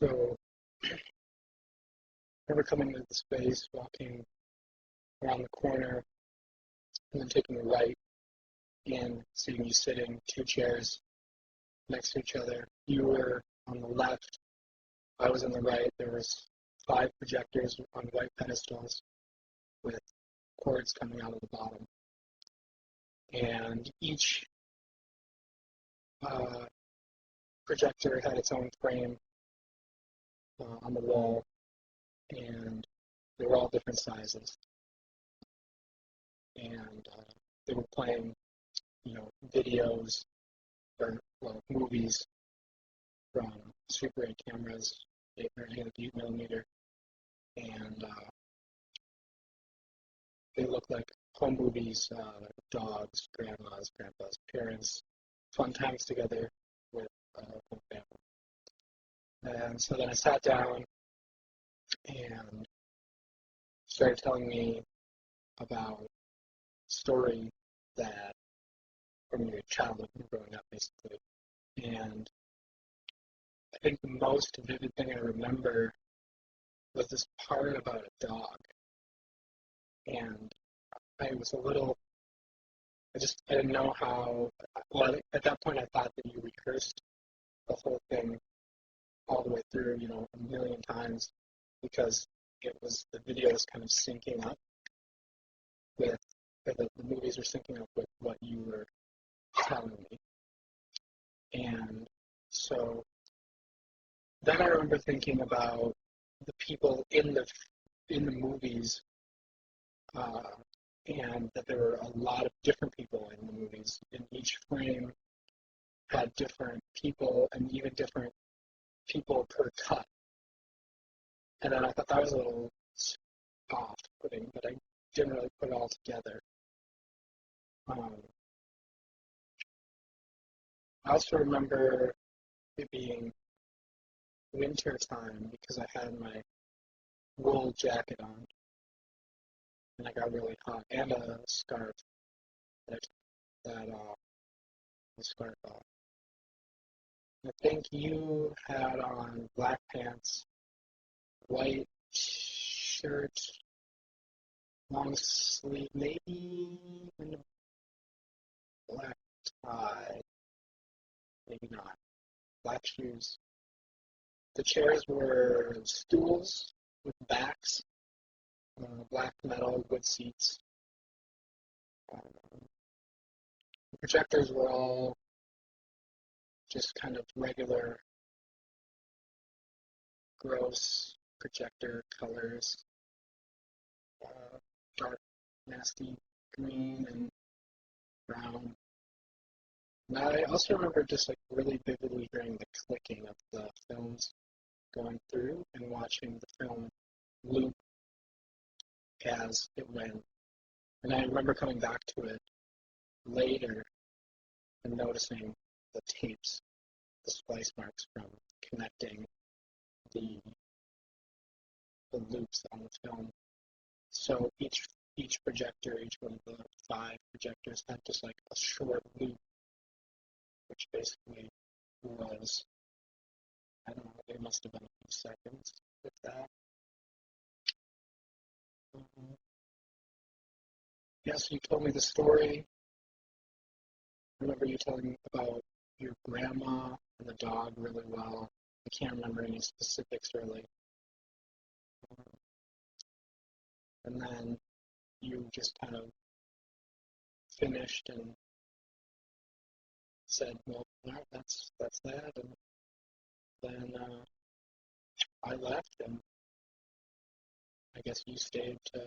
So I remember coming into the space, walking around the corner, and then taking a right in, seeing you sitting two chairs next to each other. You were on the left, I was on the right. There was 5 projectors on white pedestals with cords coming out of the bottom. And each uh, projector had its own frame on the wall, and they were all different sizes. And they were playing, videos or movies from Super 8 cameras, 8 millimeter, and they looked like home movies, dogs, grandmas, grandpas, parents, fun times together with whole family. And so then I sat down and started telling me about a story that from your childhood growing up, basically. And I think the most vivid thing I remember was this part about a dog. And I was a little, I didn't know how, well, at that point I thought that you rehearsed the whole thing all the way through, a million times because the video was kind of syncing up with, or the movies were syncing up with what you were telling me. And so then I remember thinking about the people in the movies, and that there were a lot of different people in the movies. And each frame had different people and even different people per cut. And then I thought that was a little off-putting, but I didn't really put it all together. I also remember it being winter time because I had my wool jacket on and I got really hot, and a scarf that the scarf off. I think you had on black pants, white shirt, long sleeve, maybe even a black tie, maybe not. Black shoes. The chairs were stools with backs, black metal, wood seats. The projectors were all just kind of regular, gross projector colors, dark, nasty green and brown. And I also remember just like really vividly hearing the clicking of the films going through and watching the film loop as it went. And I remember coming back to it later and noticing the tapes, the splice marks from connecting the loops on the film. So each projector, each one of the 5 projectors had just like a short loop, which basically was, I don't know, it must have been a few seconds with that. Yes, you told me the story. I remember you telling me about your grandma and the dog really well. I can't remember any specifics really. And then you just kind of finished and said, well, all right, that's that. And then I left, and I guess you stayed to